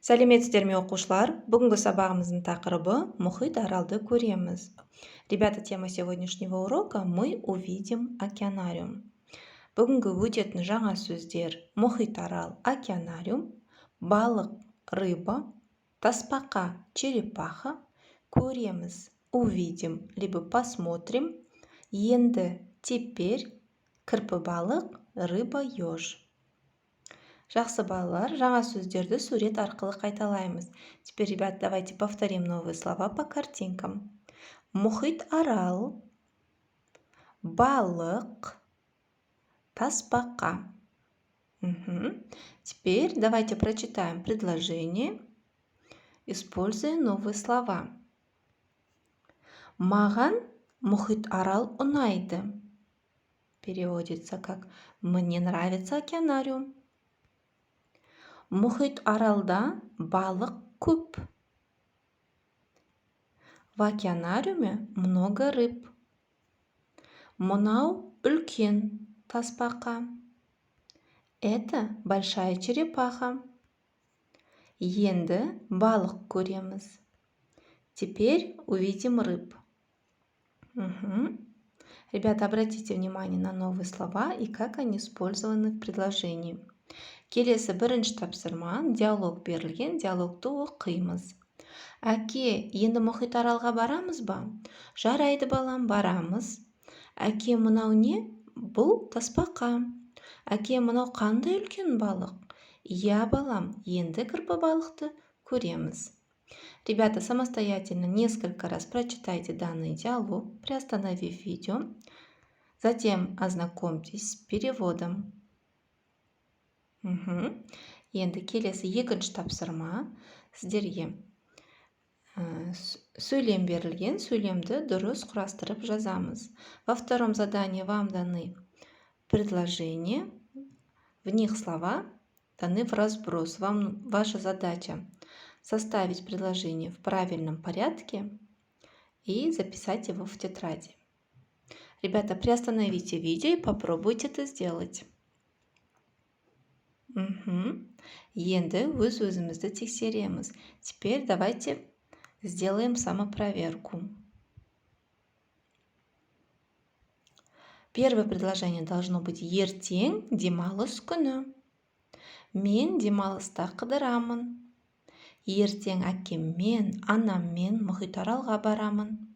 Сәлеметсіздер ме оқушылар? Бүгінгі сабағымыздың тақырыбы мұхит аралды көреміз. Ребята, тема сегодняшнего урока мы увидим океанариум. Бүгінгі өтетін жаңа сөздер мұхит арал, океанариум, балық, рыба, тасбақа, черепаха, көреміз, увидим, либо посмотрим, енді, теперь, кірпі балық, рыба, еж. Жақсы балалар, жаңа сөздерді сурет арқылы қайталаймыз. Теперь, ребят, давайте повторим новые слова по картинкам. Мұхит арал, балық, тасбақа. Теперь давайте прочитаем предложение, используя новые слова. Маған мұхит арал ұнайды. Переводится как «Мне нравится океанариум». Мұхит аралда балық көп. В океанариуме много рыб. Мынау үлкен тасбақа. Это большая черепаха. Енді балық көреміз. Теперь увидим рыб. Ребята, обратите внимание на новые слова и как они использованы в предложении. Келесі бірінші тапсырма, диалог берілген, диалогты оқимыз. Әке, енді мұхит аралға барамыз ба? Жарайды балам, барамыз. Әке, мынау не? Бұл тасбақа. Әке, мынау қандай үлкен балық? Я, балам, енді кірпі балықты көреміз. Ребята, самостоятельно несколько раз прочитайте данный диалог, приостановив видео. Затем ознакомьтесь с переводом. Енді келесі екінші тапсырма сіздерге сөйлем берілген, сөйлемді дұрыс құрастырып жазамыз. Во втором задании вам даны предложения, в них слова даны в разброс. Ваша задача составить предложение в правильном порядке и записать его в тетради. Ребята, приостановите видео и попробуйте это сделать. Енді өз-өзімізді тексереміз. Теперь давайте сделаем самопроверку. Первое предложение должно быть ертең демалыс күні. Мен демалыста қыдырамын. Ертең әкеммен, анаммен мұхит аралға барамын.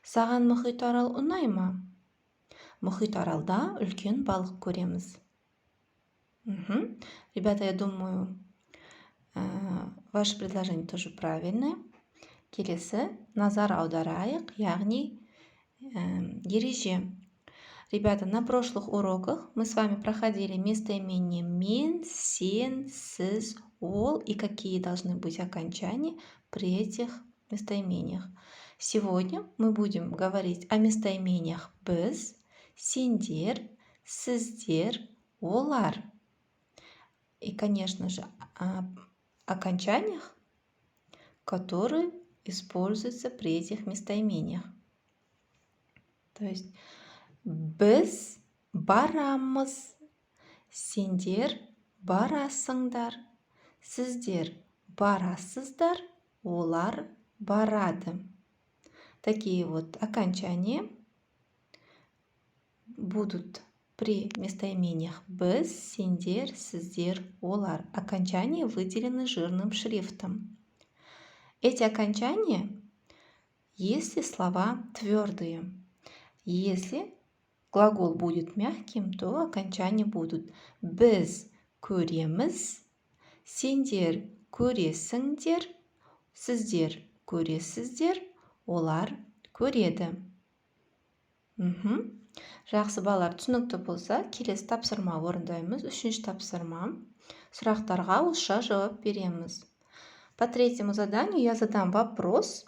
Саған мұхит арал ұнай ма? Мұхит аралда үлкен балық көреміз. Ребята, я думаю, ваше предложение тоже правильное. Келесі назар аударайық, яғни ереже. Ребята, на прошлых уроках мы с вами проходили местоимение мен, сен, сіз, ол и какие должны быть окончания при этих местоимениях. Сегодня мы будем говорить о местоимениях біз, сендер, сіздер, олар. И, конечно же, о окончаниях, которые используются при этих местоимениях. То есть біз барамыз, сендер барасыңдар, сіздер барасыздар, олар барады. Такие вот окончания будут при местоимениях біз, сендер, сіздер, олар. Окончания выделены жирным шрифтом. Эти окончания, если слова твердые. Если глагол будет мягким, то окончания будут біз көреміз, сендер көресіңдер, сіздер көресіздер, олар көреді. Жақсы балалар, түсінікті болса, келесі тапсырма орындаймыз. Үшінші тапсырма. Сұрақтарға ауызша жауап береміз. По третьему заданию я задам вопрос,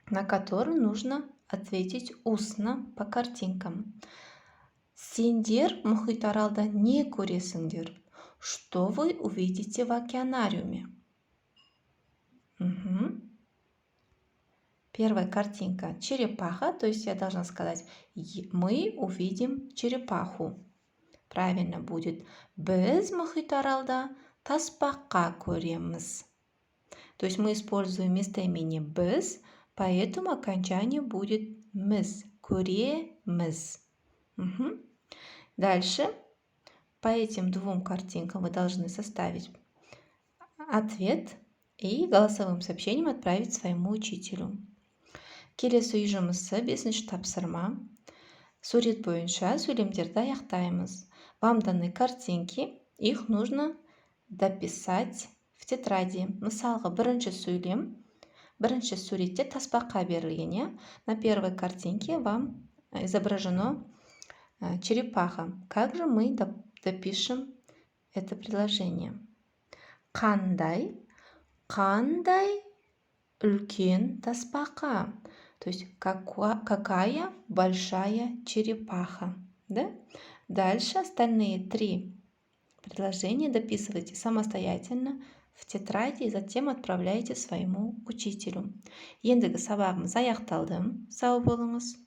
на который нужно ответить устно по картинкам. Сендер мұхит аралда не көресіңдер? Что вы увидите в океанариуме? Первая картинка – черепаха, то есть я должна сказать «мы увидим черепаху». Правильно будет «біз мұхит аралда тасбақа көреміз». То есть мы используем местоимение біз, поэтому окончание будет міз, көреміз. Мгм. Дальше по этим двум картинкам вы должны составить ответ и голосовым сообщением отправить своему учителю. Келесі үй жұмысы 5-ші тапсырма. Сурет бойынша сөйлемдерді аяқтаймыз. Вам даны картинки, их нужно дописать в тетради. Мысалға, бірінші суретте тасбақа берілген, иә? На первой картинке вам изображено черепаха. Как же мы допишем это предложение? Қандай үлкен тасбақа. То есть какая большая черепаха. Да? Дальше остальные 3 предложения дописывайте самостоятельно в тетради и затем отправляйте своему учителю. Ендігі сабағымыз аяқталды. Сау болыңыз.